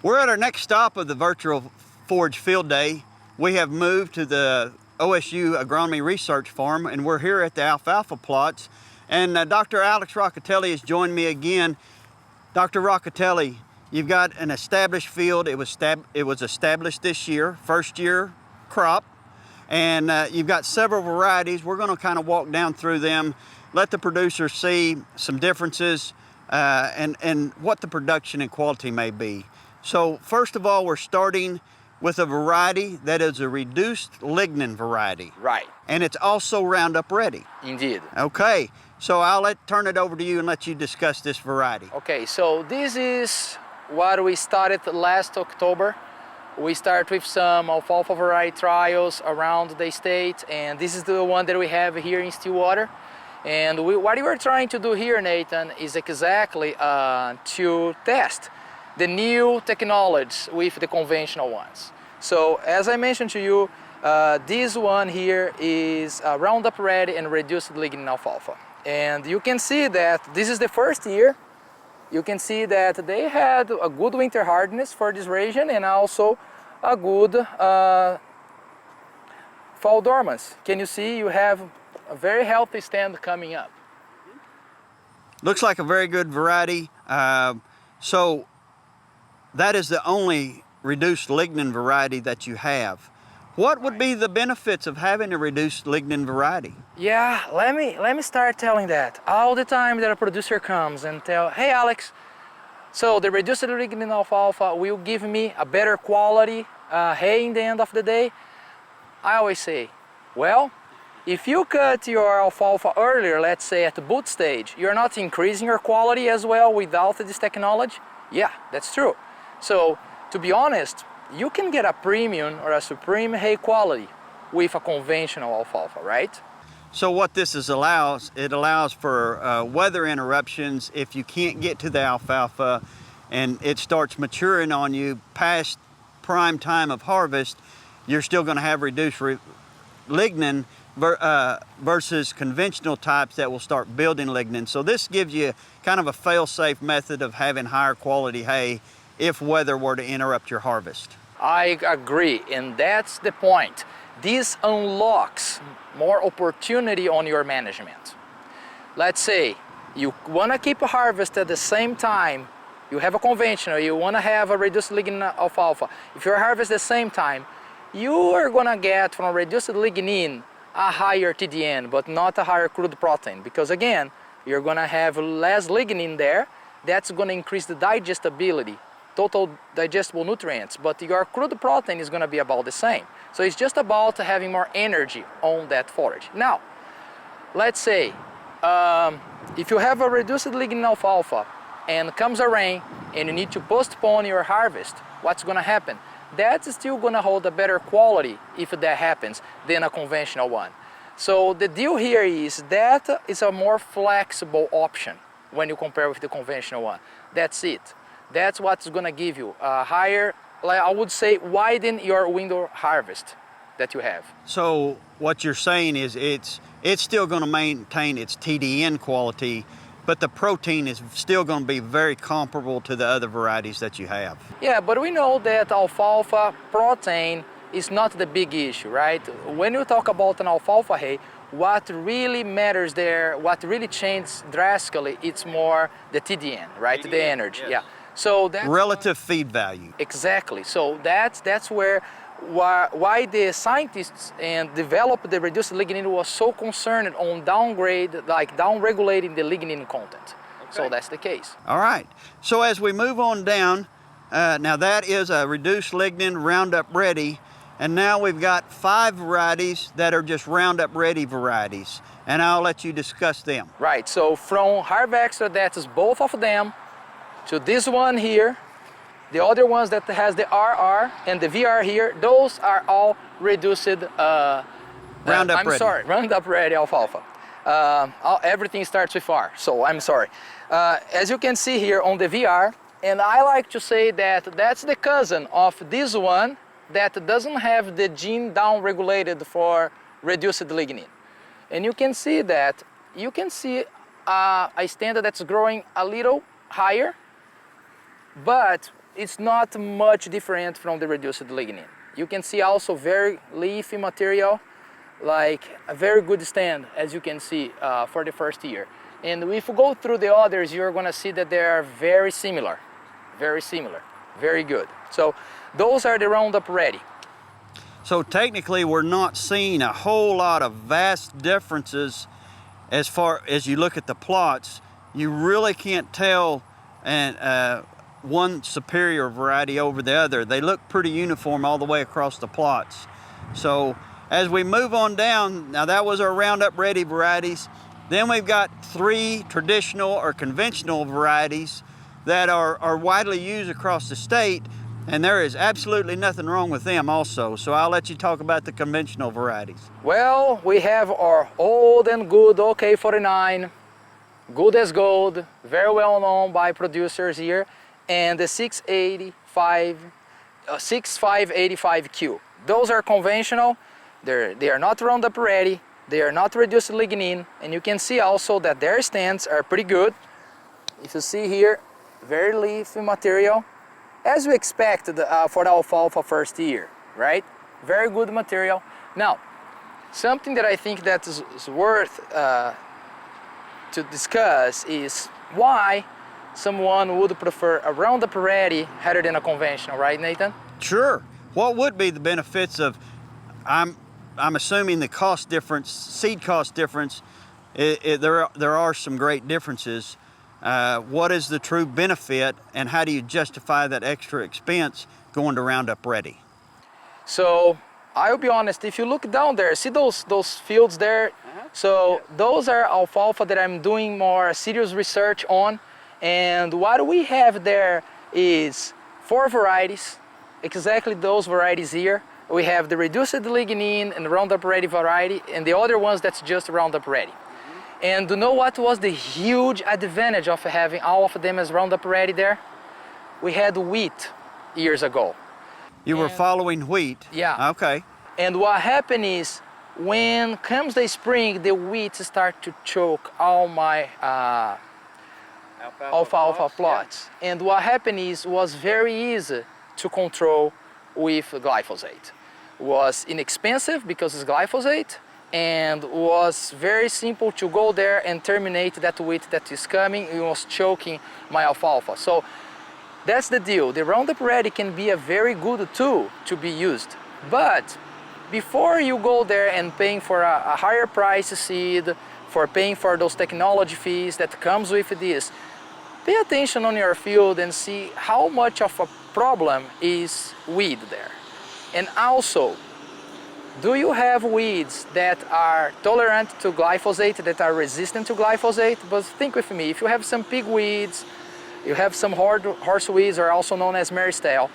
We're at our next stop of the virtual Forage Field Day. We have moved to the OSU Agronomy Research Farm, and we're here at the alfalfa plots. And Dr. Alex Rocateli has joined me again. Dr. Rocateli, you've got an established field. It was established this year, first year crop. And you've got several varieties. We're going to kind of walk down through them, let the producers see some differences and what the production and quality may be. So first of all, we're starting with a variety that is a reduced lignin variety. Right. And it's also Roundup ready. Indeed. Okay, so I'll turn it over to you and let you discuss this variety. Okay, so this is what we started last October. We start with some alfalfa variety trials around the state, and this is the one that we have here in Stillwater. And what we're trying to do here, Nathan, is exactly to test the new technologies with the conventional ones. So as I mentioned to you, this one here is Roundup ready and reduced lignin alfalfa. And you can see that this is the first year. You can see that they had a good winter hardness for this region and also a good fall dormance. Can you see you have a very healthy stand coming up? Looks like a very good variety. So that is the only reduced lignin variety that you have. What would be the benefits of having a reduced lignin variety? Yeah, let me start telling that. All the time that a producer comes and tell, hey Alex, so the reduced lignin alfalfa will give me a better quality hay in the end of the day. I always say, well, if you cut your alfalfa earlier, let's say at the boot stage, you're not increasing your quality as well without this technology? Yeah, that's true. So to be honest, you can get a premium or a supreme hay quality with a conventional alfalfa, right? So what this allows, it allows for weather interruptions. If you can't get to the alfalfa and it starts maturing on you past prime time of harvest, you're still going to have reduced lignin versus conventional types that will start building lignin. So this gives you kind of a fail-safe method of having higher quality hay if weather were to interrupt your harvest. I agree, and that's the point. This unlocks more opportunity on your management. Let's say you want to keep a harvest at the same time, you have a conventional, you want to have a reduced lignin alfalfa. If you harvest at the same time, you are going to get from reduced lignin a higher TDN, but not a higher crude protein, because again, you're going to have less lignin there. That's going to increase the digestibility, total digestible nutrients, but your crude protein is going to be about the same. So it's just about having more energy on that forage. Now, let's say if you have a reduced lignin alfalfa and comes a rain and you need to postpone your harvest, what's going to happen? That's still going to hold a better quality if that happens than a conventional one. So the deal here is that is a more flexible option when you compare with the conventional one. That's it. That's what's going to give you a higher, I would say, widen your window harvest that you have. So what you're saying is it's still going to maintain its TDN quality, but the protein is still going to be very comparable to the other varieties that you have. Yeah, but we know that alfalfa protein is not the big issue, right? When you talk about an alfalfa hay, what really matters there, what really changes drastically, it's more the TDN, right? TDN, the energy, yes. Yeah. So that's relative feed value. Exactly. So that's why the scientists and developed the reduced lignin was so concerned on down-regulating the lignin content. Okay. So that's the case. All right. So as we move on down, now that is a reduced lignin Roundup ready, and now we've got 5 varieties that are just Roundup ready varieties, and I'll let you discuss them. Right. So from Harvextra, that is both of them, to this one here, the other ones that has the RR and the VR here, those are all reduced Roundup ready. Roundup ready alfalfa. Everything starts with R, so I'm sorry. As you can see here on the VR, and I like to say that that's the cousin of this one that doesn't have the gene down-regulated for reduced lignin. And you can see that, a standard that's growing a little higher, but it's not much different from the reduced lignin. You can see also very leafy material, like a very good stand, as you can see for the first year. And if you go through the others, you're gonna see that they are very similar, very good. So those are the Roundup Ready. So technically we're not seeing a whole lot of vast differences as far as you look at the plots. You really can't tell one superior variety over the other. They look pretty uniform all the way across the plots. So as we move on down, now that was our Roundup Ready varieties. Then we've got 3 traditional or conventional varieties that are widely used across the state, and there is absolutely nothing wrong with them also. So I'll let you talk about the conventional varieties. Well, we have our old and good OK49, good as gold, very well known by producers here, and the 6585Q. Those are conventional. They are not Roundup Ready, they are not reduced lignin, and you can see also that their stands are pretty good. If you see here, very leafy material, as we expected for the alfalfa first year, right? Very good material. Now, something that I think that is worth to discuss is why someone would prefer a Roundup Ready rather than a conventional, right, Nathan? Sure. What would be the benefits of, I'm assuming the cost difference, seed cost difference, there are some great differences. What is the true benefit, and how do you justify that extra expense going to Roundup Ready? So I'll be honest, if you look down there, see those fields there? So those are alfalfa that I'm doing more serious research on, and what we have there is 4 varieties, exactly those varieties here. We have the reduced lignin and Roundup Ready variety, and the other ones that's just Roundup Ready. And do you know what was the huge advantage of having all of them as Roundup Ready there? We had wheat years ago. You were following wheat? Yeah. Okay. And what happened is, when comes the spring, the wheat start to choke all my alfalfa plots. Yeah. And what happened is, was very easy to control with glyphosate. It was inexpensive because it's glyphosate, and was very simple to go there and terminate that wheat that is coming. It was choking my alfalfa. So that's the deal. The Roundup Ready can be a very good tool to be used, but before you go there and paying for a higher price seed, for paying for those technology fees that comes with this, pay attention on your field and see how much of a problem is weed there. And also, do you have weeds that are tolerant to glyphosate, that are resistant to glyphosate? But think with me, if you have some pig weeds, you have some horse weeds, or also known as meristale,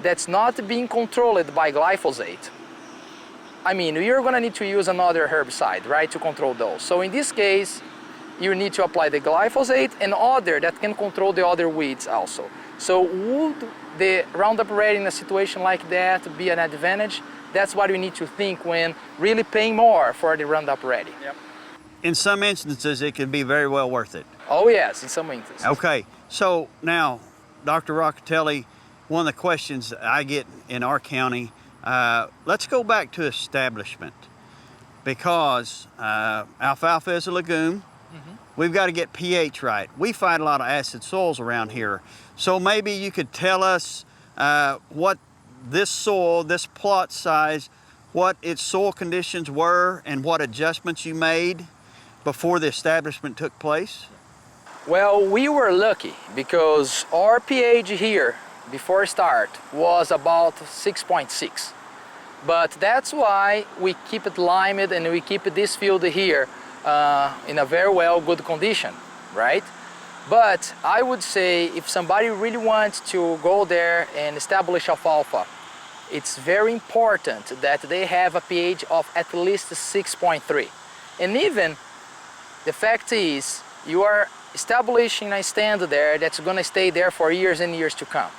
that's not being controlled by glyphosate, I mean, you're gonna need to use another herbicide, right, to control those. So in this case, you need to apply the glyphosate and other that can control the other weeds also. So would the Roundup Ready in a situation like that be an advantage? That's what we need to think when really paying more for the Roundup Ready. Yep. In some instances, it can be very well worth it. Oh yes, in some instances. Okay, so now, Dr. Rocateli, one of the questions that I get in our county, let's go back to establishment, because alfalfa is a legume. Mm-hmm. We've got to get pH right. We find a lot of acid soils around here. So maybe you could tell us what this soil, this plot size, what its soil conditions were and what adjustments you made before the establishment took place? Well, we were lucky because our pH here before start was about 6.6. But that's why we keep it limed and we keep this field here in a very good condition, right? But I would say if somebody really wants to go there and establish alfalfa, it's very important that they have a pH of at least 6.3. And even the fact is, you are establishing a stand there that's going to stay there for years and years to come.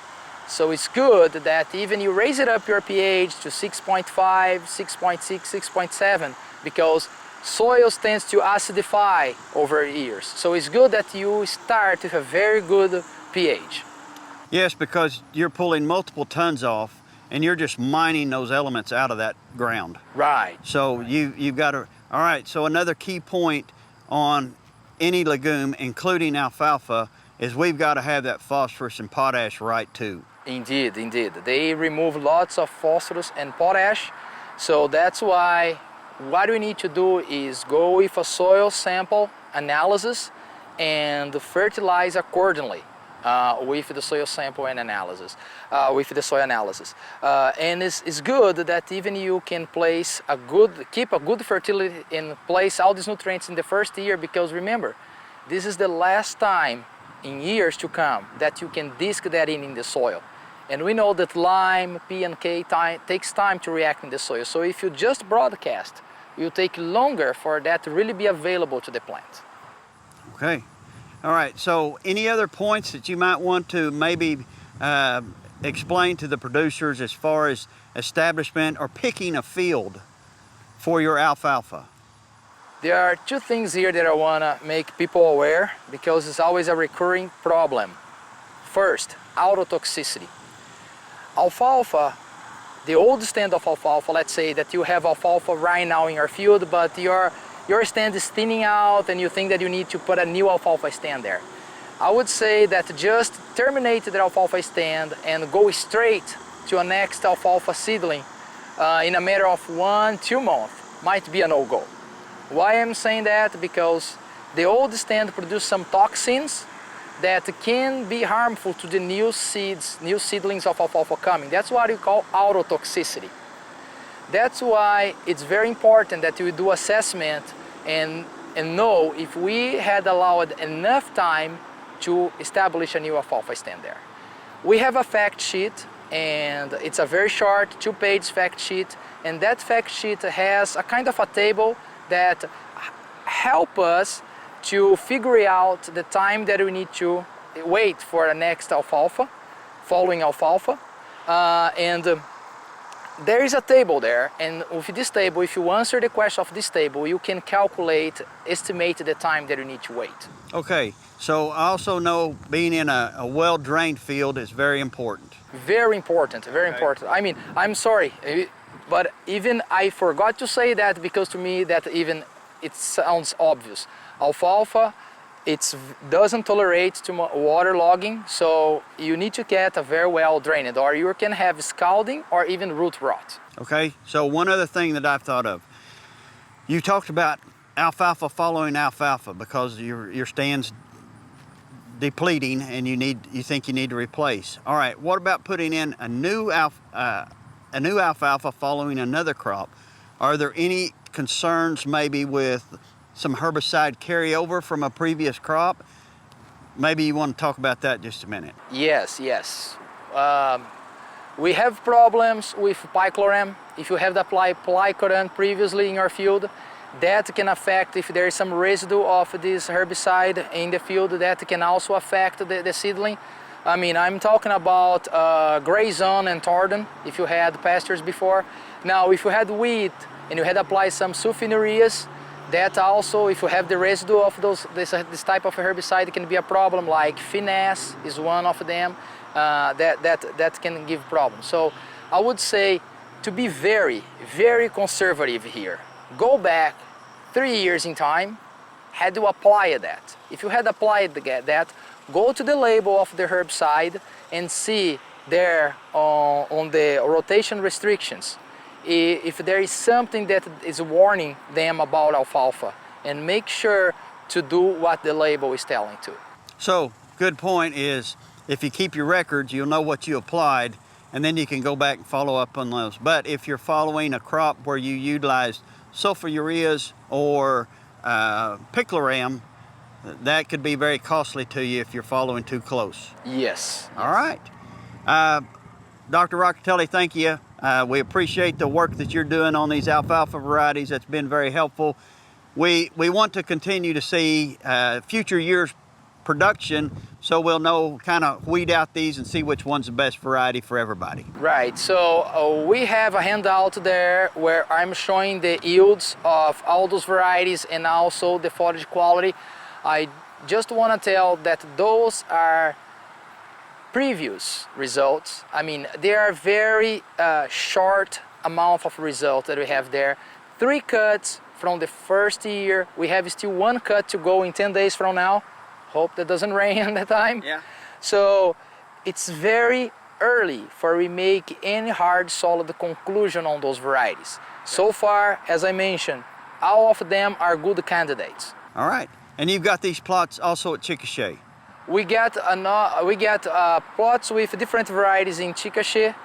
So it's good that even you raise it up your pH to 6.5, 6.6, 6.7, because soils tends to acidify over years. So it's good that you start with a very good pH. Yes, because you're pulling multiple tons off and you're just mining those elements out of that ground. Right. So you've got to, all right, so another key point on any legume, including alfalfa, is we've got to have that phosphorus and potash right too. Indeed, indeed. They remove lots of phosphorus and potash, so that's why what we need to do is go with a soil sample analysis and fertilize accordingly with the soil sample and analysis, with the soil analysis. And it's good that even you can place keep a good fertility and place all these nutrients in the first year, because remember, this is the last time in years to come that you can disc that in the soil. And we know that lime, P and K takes time to react in the soil. So if you just broadcast, it will take longer for that to really be available to the plant. Okay. All right, so any other points that you might want to maybe explain to the producers as far as establishment or picking a field for your alfalfa? There are two things here that I want to make people aware, because it's always a recurring problem. First, autotoxicity. Alfalfa, the old stand of alfalfa, let's say that you have alfalfa right now in your field, but your stand is thinning out and you think that you need to put a new alfalfa stand there. I would say that just terminate the alfalfa stand and go straight to a next alfalfa seedling in a matter of 1-2 months might be a no-go. Why I'm saying that? Because the old stand produces some toxins that can be harmful to the new seedlings of alfalfa coming. That's what we call autotoxicity. That's why it's very important that we do assessment and know if we had allowed enough time to establish a new alfalfa stand there. We have a fact sheet, and it's a very short 2-page fact sheet, and that fact sheet has a kind of a table that help us to figure out the time that we need to wait for the next alfalfa, following alfalfa, there is a table there, and with this table, if you answer the question of this table, you can estimate the time that you need to wait. Okay, so I also know being in a well-drained field is very important. Very important, very important. I mean, I'm sorry, but even I forgot to say that, because to me that even it sounds obvious. Alfalfa, it doesn't tolerate too much water logging, so you need to get a very well drained, or you can have scalding or even root rot. Okay, so one other thing that I've thought of. You talked about alfalfa following alfalfa because your stand's depleting and you think you need to replace. All right, what about putting in a new alfalfa following another crop? Are there any concerns maybe with some herbicide carryover from a previous crop? Maybe you want to talk about that just a minute. Yes. We have problems with picloram. If you have applied picloram previously in your field, that can affect, if there is some residue of this herbicide in the field, that can also affect the seedling. I mean, I'm talking about gray zone and tardon, if you had pastures before. Now, if you had wheat and you had applied some sulfonylureas, that also, if you have the residue of this type of herbicide, can be a problem. Like finesse is one of them that can give problems. So I would say to be very, very conservative here. Go back 3 years in time, had you applied that. If you had applied that, go to the label of the herbicide and see there on the rotation restrictions if there is something that is warning them about alfalfa, and make sure to do what the label is telling to. So, good point is, if you keep your records, you'll know what you applied, and then you can go back and follow up on those. But if you're following a crop where you utilized sulfonylureas or picloram, that could be very costly to you if you're following too close. Yes. All right. Dr. Rocateli, thank you. We appreciate the work that you're doing on these alfalfa varieties. That's been very helpful. We want to continue to see future years production, so we'll know, kind of weed out these and see which one's the best variety for everybody. Right, so we have a handout there where I'm showing the yields of all those varieties and also the foliage quality. I just want to tell that those are previous results, I mean, there are very short amount of results that we have there. 3 cuts from the first year. We have still 1 cut to go in 10 days from now. Hope that doesn't rain at that time. Yeah. So it's very early for we make any hard solid conclusion on those varieties. So far, as I mentioned, all of them are good candidates. All right. And you've got these plots also at Chickasha. We get plots with different varieties in Chickasha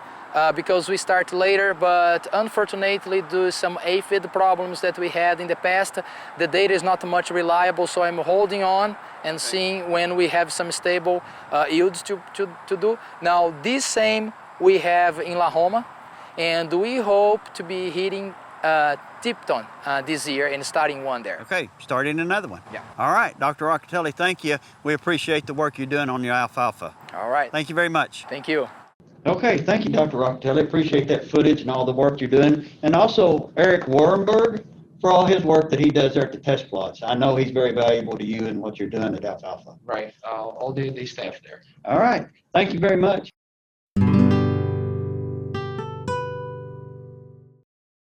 because we start later, but unfortunately due to some aphid problems that we had in the past, the data is not much reliable, so I'm holding on and seeing when we have some stable yields to do. Now this same we have in La Roma, and we hope to be hitting Tipton this year and starting one there. Okay, starting another one. Yeah. All right, Dr. Rocateli, thank you. We appreciate the work you're doing on your alfalfa. All right. Thank you very much. Thank you. Okay, thank you, Dr. Rocateli. Appreciate that footage and all the work you're doing. And also Eric Warrenberg for all his work that he does there at the test plots. I know he's very valuable to you and what you're doing at alfalfa. Right. All the staff there. All right, thank you very much.